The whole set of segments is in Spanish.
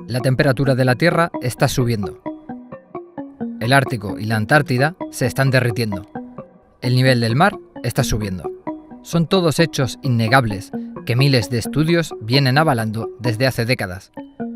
La temperatura de la Tierra está subiendo. El Ártico y la Antártida se están derritiendo. El nivel del mar está subiendo. Son todos hechos innegables que miles de estudios vienen avalando desde hace décadas.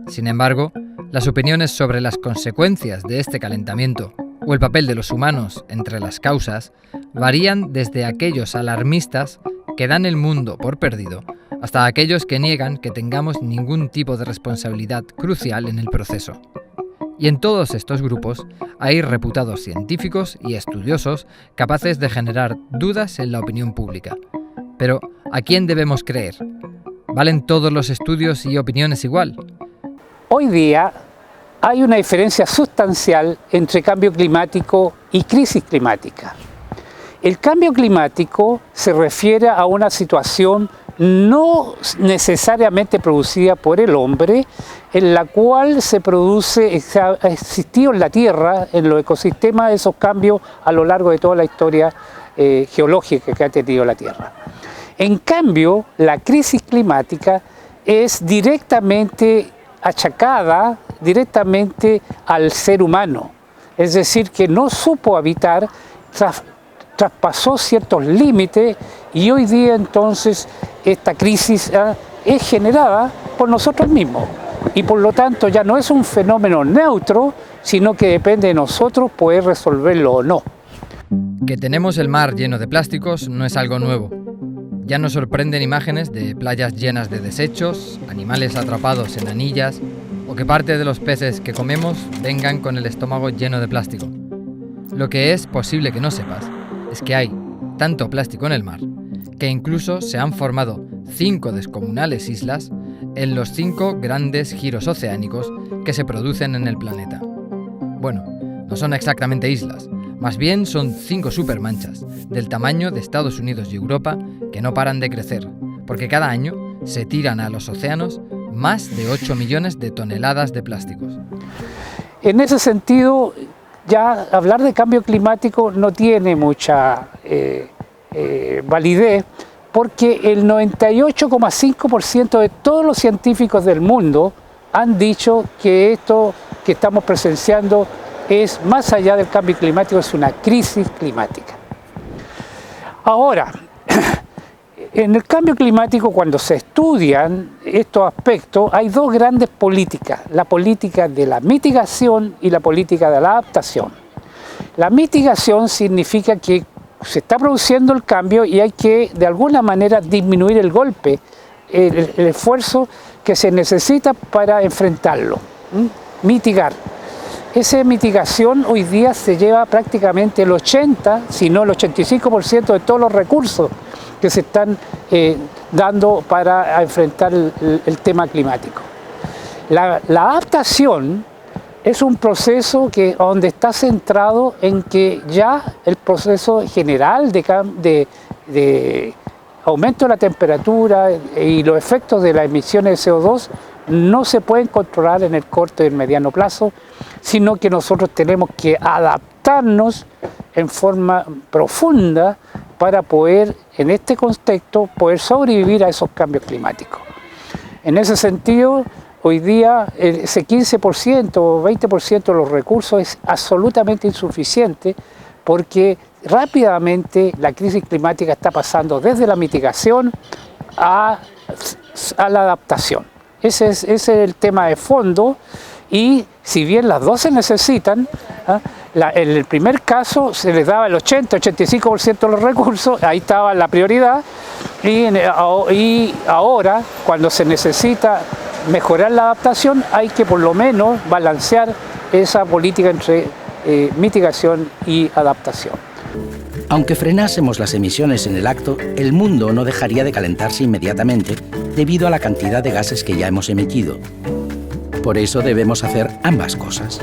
Sin embargo, las opiniones sobre las consecuencias de este calentamiento o el papel de los humanos entre las causas varían desde aquellos alarmistas que dan el mundo por perdido hasta aquellos que niegan que tengamos ningún tipo de responsabilidad crucial en el proceso. Y en todos estos grupos hay reputados científicos y estudiosos capaces de generar dudas en la opinión pública. Pero, ¿a quién debemos creer? ¿Valen todos los estudios y opiniones igual? Hoy día hay una diferencia sustancial entre cambio climático y crisis climática. El cambio climático se refiere a una situación no necesariamente producida por el hombre, en la cual ha existido en la Tierra, en los ecosistemas, esos cambios a lo largo de toda la historia geológica que ha tenido la Tierra. En cambio, la crisis climática es directamente achacada directamente al ser humano, es decir, que no supo habitar, traspasó ciertos límites y hoy día entonces esta crisis es generada por nosotros mismos y por lo tanto ya no es un fenómeno neutro, sino que depende de nosotros poder resolverlo o no. Que tenemos el mar lleno de plásticos no es algo nuevo. Ya nos sorprenden imágenes de playas llenas de desechos, animales atrapados en anillas o que parte de los peces que comemos vengan con el estómago lleno de plástico. Lo que es posible que no sepas es que hay tanto plástico en el mar que incluso se han formado 5 descomunales islas en los 5 grandes giros oceánicos que se producen en el planeta. Bueno, no son exactamente islas, más bien son 5 supermanchas del tamaño de Estados Unidos y Europa que no paran de crecer, porque cada año se tiran a los océanos más de 8 millones de toneladas de plásticos. En ese sentido, ya hablar de cambio climático no tiene mucha validez, porque el 98,5% de todos los científicos del mundo han dicho que esto que estamos presenciando es más allá del cambio climático, es una crisis climática. Ahora, en el cambio climático, cuando se estudian estos aspectos, hay 2 grandes políticas, la política de la mitigación y la política de la adaptación. La mitigación significa que se está produciendo el cambio y hay que, de alguna manera, disminuir el golpe, el esfuerzo que se necesita para enfrentarlo, mitigar. Esa mitigación hoy día se lleva prácticamente el 80, si no el 85% de todos los recursos que se están dando para enfrentar el tema climático. La adaptación es un proceso donde está centrado en que ya el proceso general de aumento de la temperatura y los efectos de las emisiones de CO2 no se pueden controlar en el corto y el mediano plazo, sino que nosotros tenemos que adaptarnos en forma profunda para poder, en este contexto, poder sobrevivir a esos cambios climáticos. En ese sentido, hoy día ese 15% o 20% de los recursos es absolutamente insuficiente porque rápidamente la crisis climática está pasando desde la mitigación a la adaptación. Ese es el tema de fondo y si bien las dos se necesitan, en el primer caso se les daba el 80-85% de los recursos, ahí estaba la prioridad y ahora cuando se necesita mejorar la adaptación hay que por lo menos balancear esa política entre mitigación y adaptación. Aunque frenásemos las emisiones en el acto, el mundo no dejaría de calentarse inmediatamente debido a la cantidad de gases que ya hemos emitido. Por eso debemos hacer ambas cosas: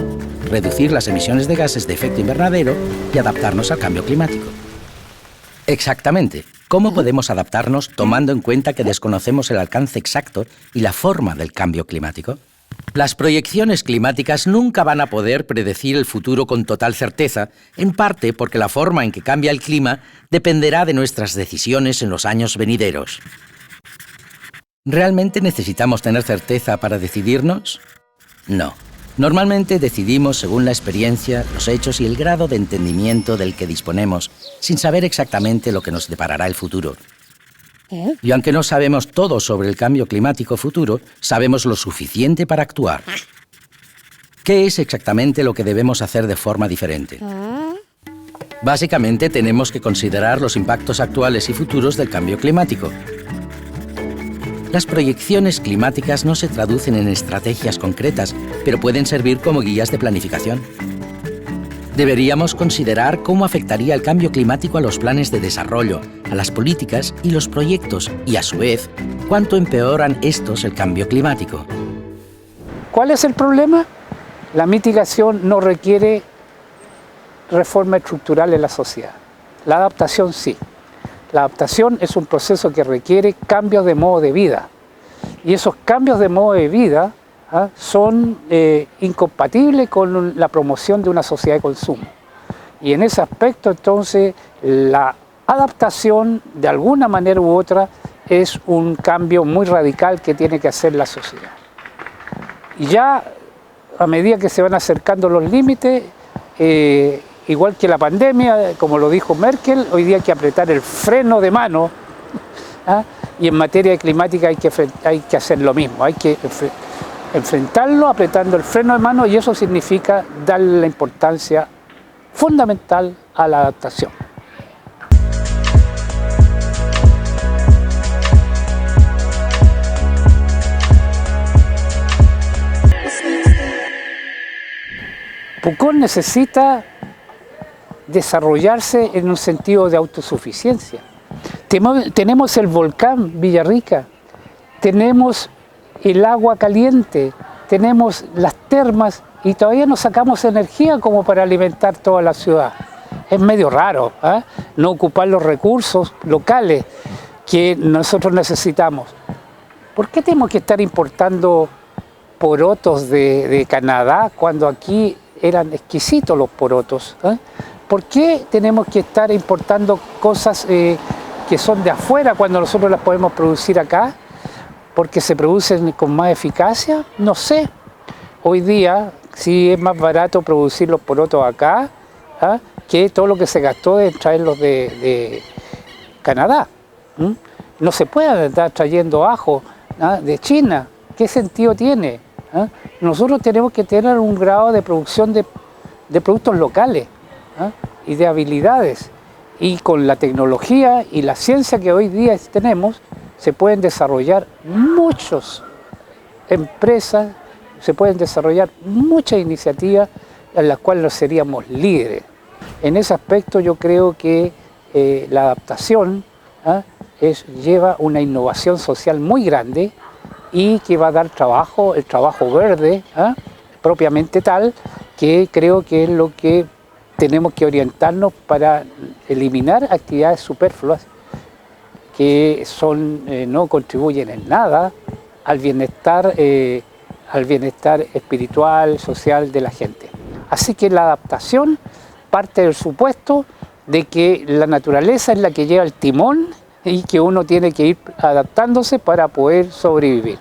reducir las emisiones de gases de efecto invernadero y adaptarnos al cambio climático. Exactamente. ¿Cómo podemos adaptarnos tomando en cuenta que desconocemos el alcance exacto y la forma del cambio climático? Las proyecciones climáticas nunca van a poder predecir el futuro con total certeza, en parte porque la forma en que cambia el clima dependerá de nuestras decisiones en los años venideros. ¿Realmente necesitamos tener certeza para decidirnos? No. Normalmente decidimos según la experiencia, los hechos y el grado de entendimiento del que disponemos, sin saber exactamente lo que nos deparará el futuro. Y aunque no sabemos todo sobre el cambio climático futuro, sabemos lo suficiente para actuar. ¿Qué es exactamente lo que debemos hacer de forma diferente? Básicamente tenemos que considerar los impactos actuales y futuros del cambio climático. Las proyecciones climáticas no se traducen en estrategias concretas, pero pueden servir como guías de planificación. Deberíamos considerar cómo afectaría el cambio climático a los planes de desarrollo, a las políticas y los proyectos, y a su vez, cuánto empeoran estos el cambio climático. ¿Cuál es el problema? La mitigación no requiere reforma estructural en la sociedad. La adaptación sí. La adaptación es un proceso que requiere cambios de modo de vida. Y esos cambios de modo de vida son incompatibles con la promoción de una sociedad de consumo. Y en ese aspecto, entonces, la adaptación, de alguna manera u otra, es un cambio muy radical que tiene que hacer la sociedad. Y ya, a medida que se van acercando los límites, igual que la pandemia, como lo dijo Merkel, hoy día hay que apretar el freno de mano, y en materia climática hay que hacer lo mismo, hay que enfrentarlo apretando el freno de mano, y eso significa darle la importancia fundamental a la adaptación. Pucón necesita desarrollarse en un sentido de autosuficiencia. Tenemos el volcán Villarrica, tenemos el agua caliente, tenemos las termas y todavía no sacamos energía como para alimentar toda la ciudad. Es medio raro, no ocupar los recursos locales que nosotros necesitamos. ¿Por qué tenemos que estar importando porotos de Canadá cuando aquí eran exquisitos los porotos? ¿Por qué tenemos que estar importando cosas que son de afuera cuando nosotros las podemos producir acá? ¿Porque se producen con más eficacia? No sé. Hoy día sí es más barato producir los porotos acá que todo lo que se gastó en traerlos de Canadá. No se puede estar trayendo ajo de China. ¿Qué sentido tiene? Nosotros tenemos que tener un grado de producción de productos locales y de habilidades. Y con la tecnología y la ciencia que hoy día tenemos, se pueden desarrollar muchas empresas, se pueden desarrollar muchas iniciativas en las cuales seríamos líderes. En ese aspecto yo creo que la adaptación lleva una innovación social muy grande y que va a dar trabajo, el trabajo verde, propiamente tal, que creo que es lo que tenemos que orientarnos para eliminar actividades superfluas que no contribuyen en nada al bienestar espiritual, social de la gente. Así que la adaptación parte del supuesto de que la naturaleza es la que lleva el timón y que uno tiene que ir adaptándose para poder sobrevivir.